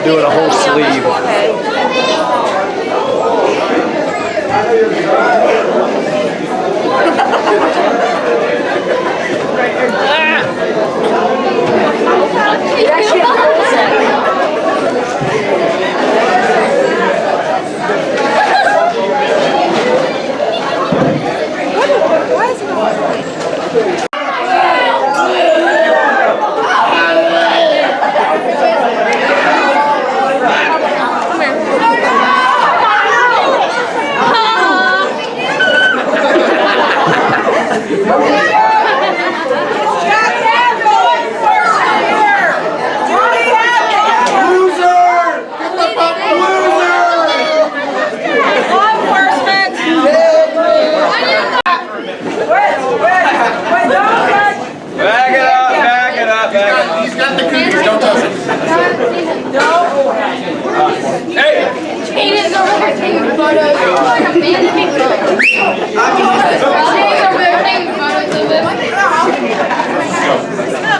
doing a whole sleeve.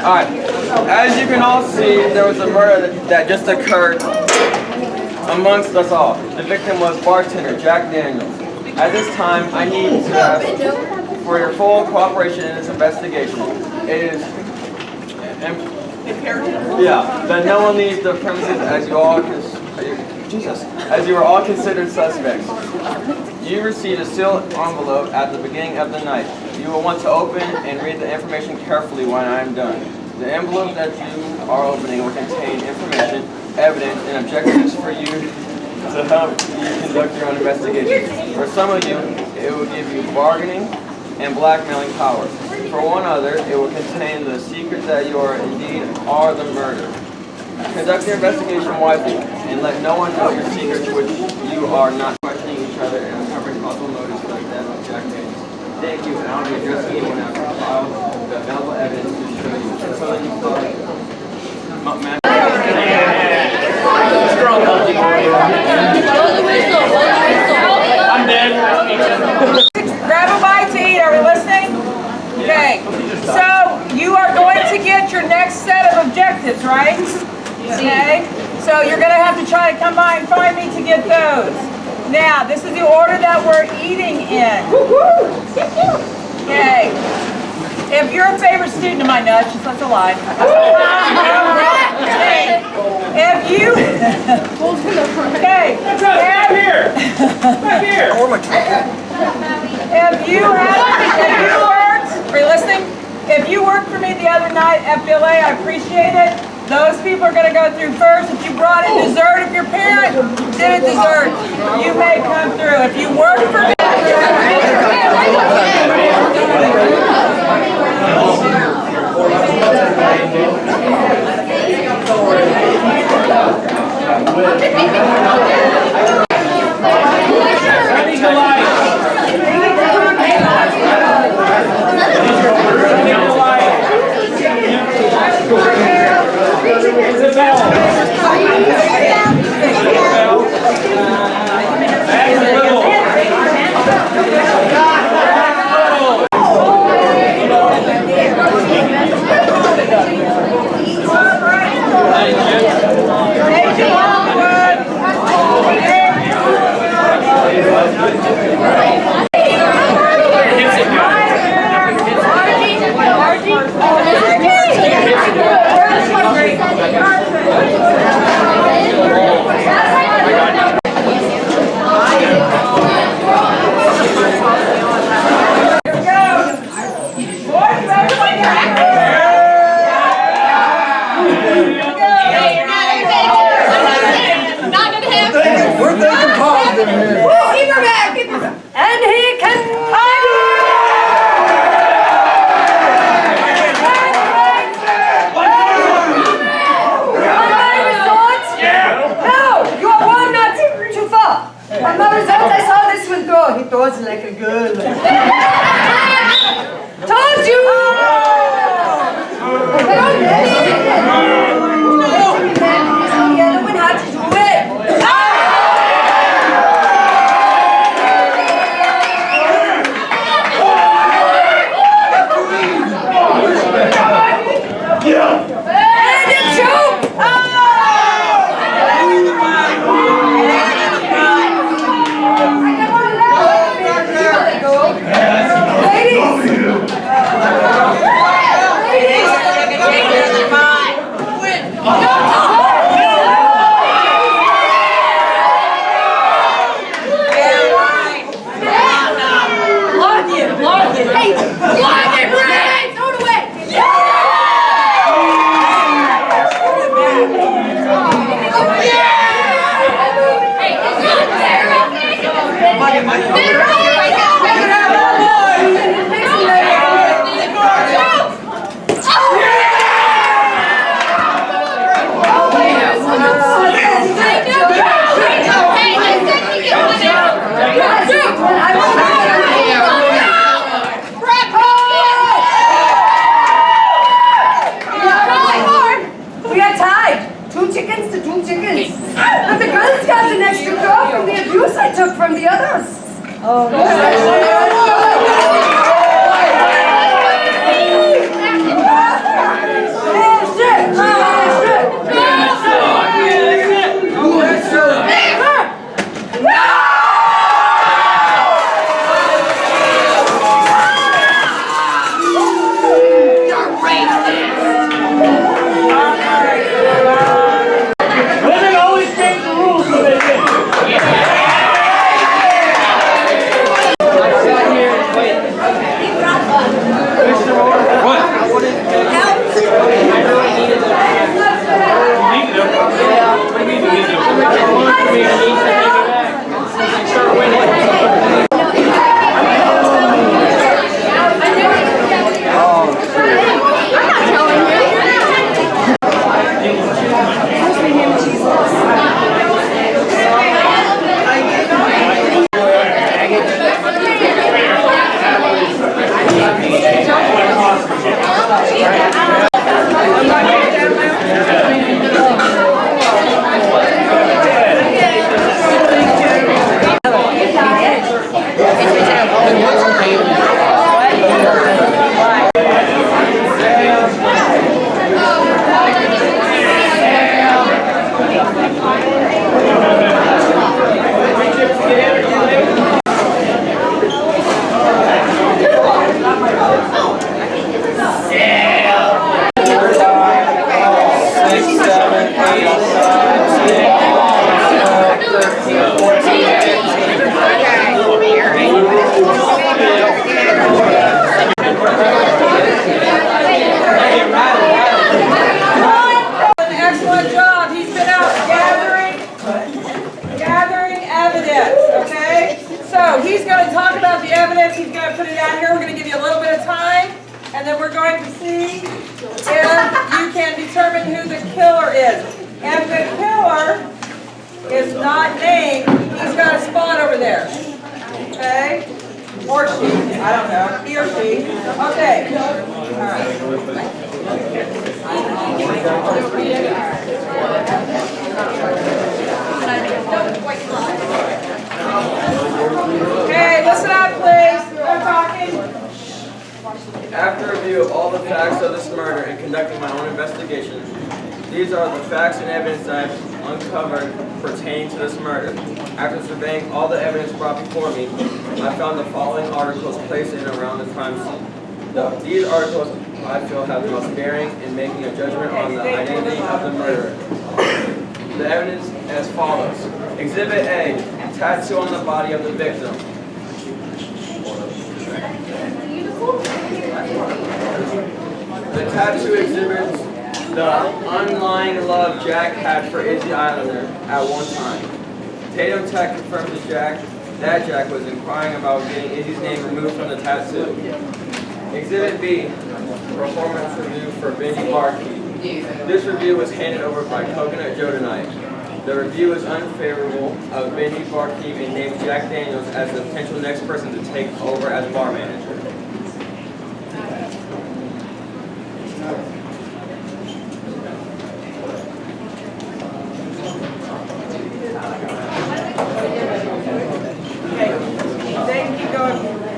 Alright, as you can all see, there was a murder that just occurred amongst us all. The victim was bartender Jack Daniels. At this time, I need to ask for your full cooperation in this investigation. It is that no one leaves the premises as you are all considered suspects. You received a sealed envelope at the beginning of the night. You will want to open and read the information carefully when I am done. The envelope that you are opening will contain information, evidence, and objectives for you to help you conduct your own investigation. For some of you, it will give you bargaining and blackmailing powers. For one other, it will contain the secret that you are indeed are the murderer. Conduct your investigation wisely and let no one know your secrets which you are not questioning each other and uncovering possible motives for the death of Jack Daniels. Thank you, and I'll be addressing anyone after the file the available evidence to show you. So that you I'm dead. Grab a bite to eat. Are we listening? Okay. So you are going to get your next set of objectives, right? Okay. So you're going to have to try to come by and find me to get those. Now, this is the order that we're eating in. Okay. If you're a favorite student of my nuts, that's a lie. If you... Okay. Right here. Right here. If you worked, are you listening? If you worked for me the other night, FBLA, I appreciate it. Those people are going to go through first. If you brought in dessert, if your parent did a dessert, you may come through. If you worked for me... Women always change the rules when they win. Excellent job. He's been out gathering evidence, okay? So he's going to talk about the evidence. He's going to put it out here. We're going to give you a little bit of time, and then we're going to see if you can determine who the killer is. If the killer is not named, he's got a spot over there, okay? Or she, I don't know, he or she. Okay, all right. Okay, listen up, please. I'm talking. After review of all the facts of this murder and conducting my own investigation, these are the facts and evidence I've uncovered pertaining to this murder. After surveying all the evidence brought before me, I found the following articles placed in and around the crime scene. These articles I feel have the most bearing in making a judgment on the identity of the murderer. The evidence as follows. Exhibit A, tattoo on the body of the victim. The tattoo exhibits the unlying love Jack had for Izzy Islander at one time. Tatum Tech confirms that Jack was inquiring about getting Izzy's name removed from the tattoo. Exhibit B, performance review for Benji Barkey. This review was handed over by Coconut Joe tonight. The review is unfavorable of Benji Barkey and names Jack Daniels as the potential next person to take over as bar manager.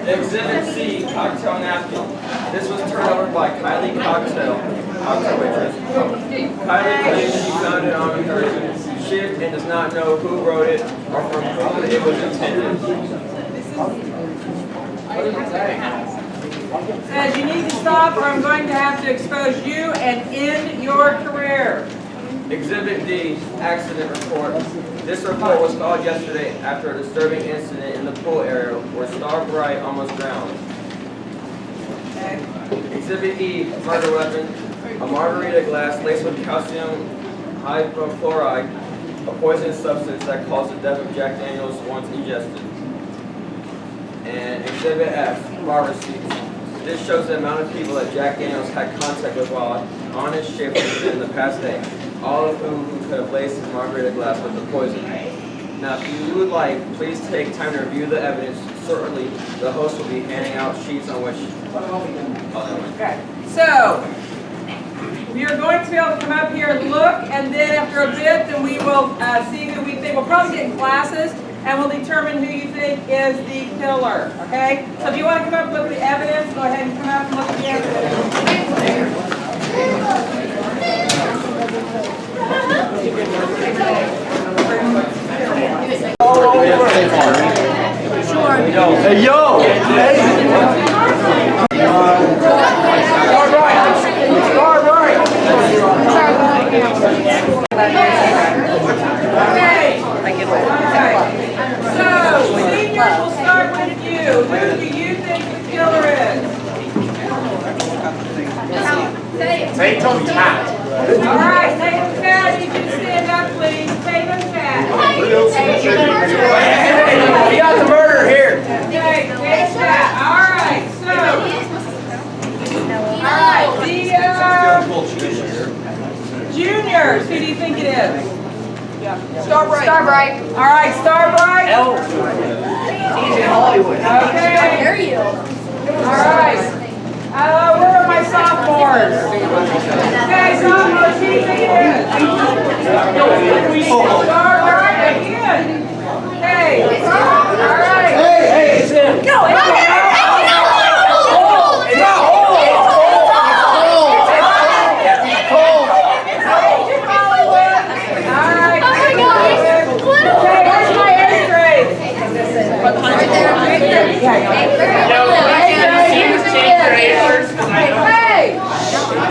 Exhibit C, cocktail napkin. This was turned over by Kylie cocktail waitress. Kylie claims she found it on her shift and does not know who wrote it or from whom it was intended. Says you need to stop or I'm going to have to expose you and end your career. Exhibit D, accident report. This report was filed yesterday after a disturbing incident in the pool area where Star Bright almost drowned. Okay. Exhibit E, murder weapon. A margarita glass laced with calcium hypochlorite, a poisonous substance that caused the death of Jack Daniels once ingested. And Exhibit F, bar receipts. This shows the amount of people that Jack Daniels had contact with while on his shift within the past day, all of whom could have laced his margarita glass with the poison. Now, if you would like, please take time to review the evidence. Certainly, the host will be handing out sheets on which... Okay. So, we are going to be able to come up here and look, and then after a bit, then we will see who we think. We'll probably get in classes, and we'll determine who you think is the killer, okay? So if you want to come up and look at the evidence, go ahead and come up and look at the evidence. Hey, yo! So, seniors, we'll start with you. Who do you think the killer is? Tatum Cat. All right, Tatum Cat, I need you to stand up, please. Tatum Cat. We got the murder here. Okay, Tatum Cat. All right, so. All right, the juniors, who do you think it is? Starbright. Starbright. All right, Starbright. Hollywood. Okay. Dare you? All right. Where are my sophomores? Okay, sophomores, who do you think it is? Starbright again. Okay. All right. Hey, it's him. No, it's not. Hey!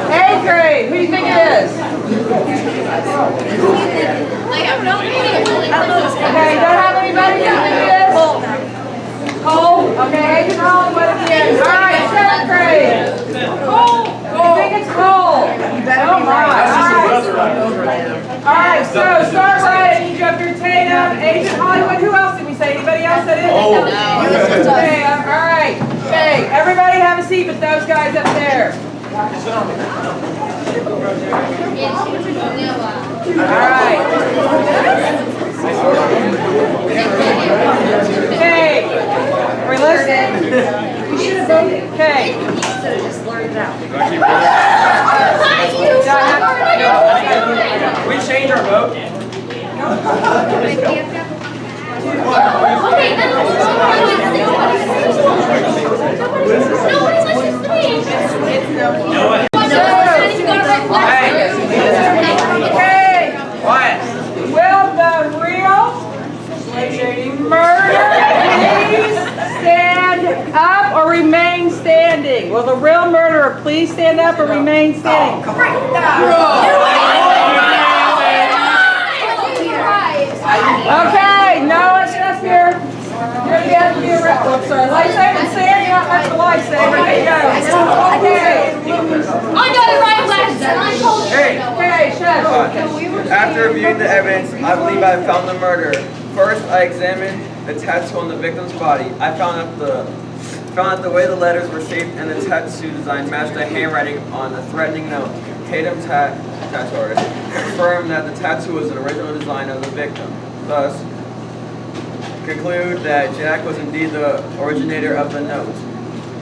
Eighth grade, who do you think it is? Okay, don't have anybody who think it is? Cole. Okay, Agent Hollywood again. Alright, seventh grade. Cole. You think it's Cole? Oh my. Alright, so Starbright, I need you up here, Tatum, Agent Hollywood. Who else did we say? Anybody else that is? Okay, alright. Okay, everybody have a seat but those guys up there. Alright. Okay. Are we listening? We should have voted. Okay. We change our vote. Okay. Quiet. Will the real murderer please stand up or remain standing? Will the real murderer please stand up or remain standing? Okay, no, it's just here. You're the end of your oops, sorry. Lifesaver, Sam, you don't have the lifesaver. There you go. Okay. I got it right last time. I told you. Okay, Chef. After reviewing the evidence, I believe I found the murderer. First, I examined the tattoo on the victim's body. I found out the way the letters were shaped and the tattoo design matched the handwriting on the threatening note. Tatum tattoo artist confirmed that the tattoo was an original design of the victim. Thus, conclude that Jack was indeed the originator of the note.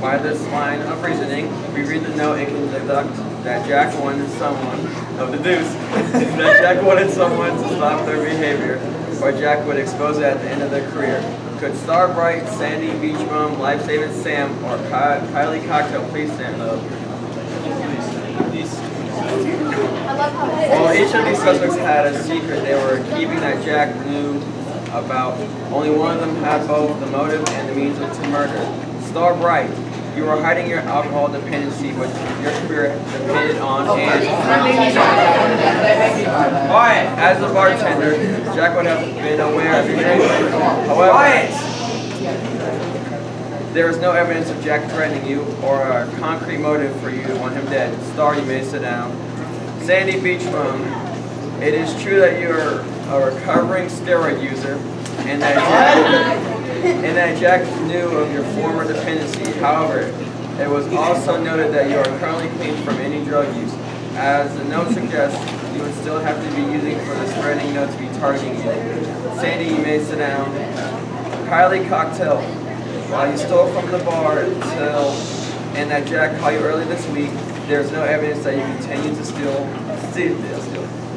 By this line of reasoning, we read the note and can deduct that Jack wanted someone, that Jack wanted someone to stop their behavior, or Jack would expose it at the end of their career. Could Starbright, Sandy, Beach Bum, Life-Saving Sam, or Kylie Cocktail please stand up? While each of these suspects had a secret they were keeping that Jack knew about, only one of them had both the motive and the means to murder. Starbright, you were hiding your alcohol dependency, which your career depended on, and quiet. As a bartender, Jack would have been aware of your drinking. However, there is no evidence of Jack threatening you or a concrete motive for you to want him dead. Star, you may sit down. Sandy Beachbum, it is true that you are a recovering steroid user and that Jack knew of your former dependency. However, it was also noted that you are currently clean from any drug use. As the note suggests, you would still have to be using for this threatening note to be targeting you. Sandy, you may sit down. Kylie Cocktail, while you stole from the bar and that Jack called you early this week, there is no evidence that you continued to steal,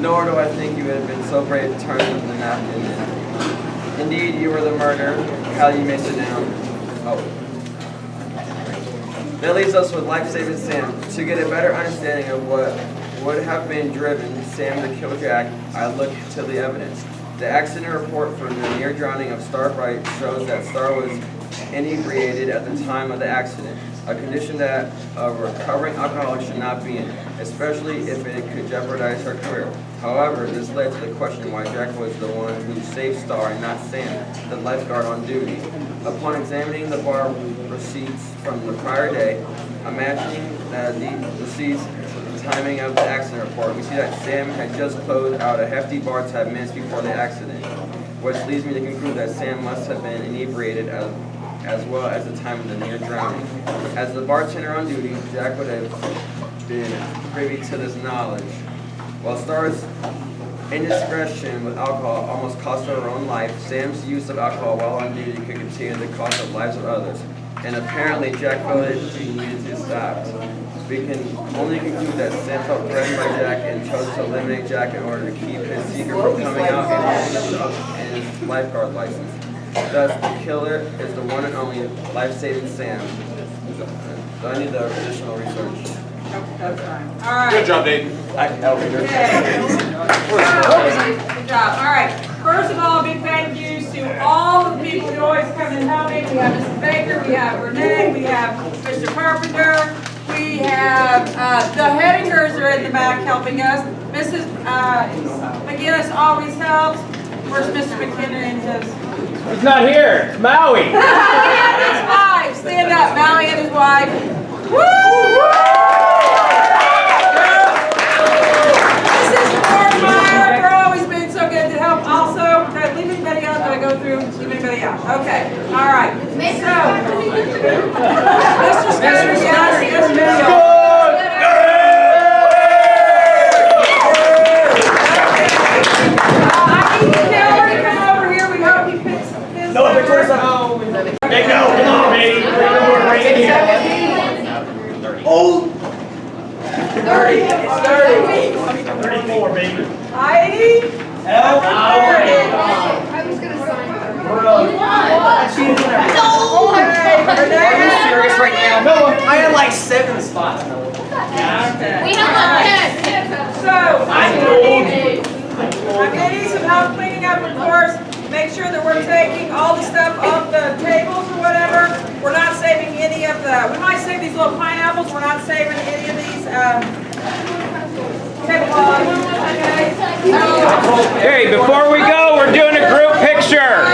nor do I think you would have been so brave to turn the napkin in. Indeed, you were the murderer. How you may sit down. Oh. That leaves us with life-saving Sam. To get a better understanding of what would have been driven Sam to kill Jack, I looked to the evidence. The accident report for the near drowning of Star Bright shows that Star was inebriated at the time of the accident, a condition that a recovering alcoholic should not be in, especially if it could jeopardize her career. However, this led to the question why Jack was the one who saved Star and not Sam, the lifeguard on duty. Upon examining the bar receipts from the prior day, imagining the receipts for the timing of the accident report, we see that Sam had just closed out a hefty bar tab minutes before the accident, which leads me to conclude that Sam must have been inebriated as well as the time of the near drowning. As the bartender on duty, Jack would have been privy to this knowledge. While Star's indiscretion with alcohol almost cost her own life, Sam's use of alcohol while on duty could continue the cost of lives of others. And apparently Jack felt that she needed to stop. We can only conclude that Sam felt threatened by Jack and chose to eliminate Jack in order to keep his secret from coming out and his lifeguard license. Thus, the killer is the one and only life-saving Sam. So I need the additional research. That's fine. All right. Good job, Dayton. Elevator. Okay. Good job. All right. First of all, big thank yous to all of the people who always come and help me. We have Mrs. Baker, we have Renee, we have Mr. Carpenter, we have the Headingers are in the back helping us. Mrs. McGinnis always helps. Where's Mr. McKinnon and his? He's not here. It's Maui. Maui and his wife. Stand up, Maui and his wife. Woo! They're always been so good to help also. Can I leave anybody out? Did I go through? Leave anybody out? Okay. All right. So, Mr. Scudder, yes, yes, ma'am. I need Taylor to come over here. We hope he picks this. No, Victoria's at home. Hey, no, come on, baby. We're right here. Old. 30. It's 30. 34, baby. Heidi. Hell, I was gonna sign. Okay. Renee. Are you serious right now? No, I had like 7 spots. We have like 10. So, I'm gonna need some help cleaning up, of course. Make sure that we're taking all the stuff off the tables or whatever. We're not saving any of the, we might save these little pineapples. We're not saving any of these tablecloths. Hey, before we go, we're doing a group picture.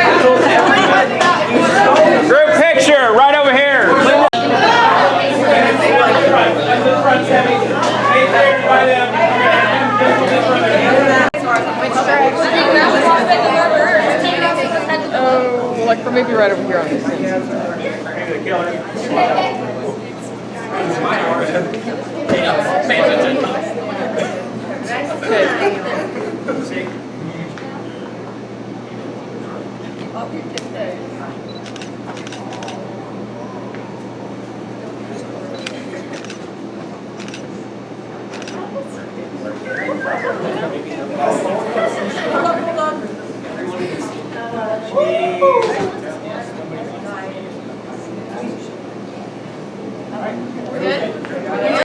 Group picture, right over here. Oh, like for maybe right over here on this end.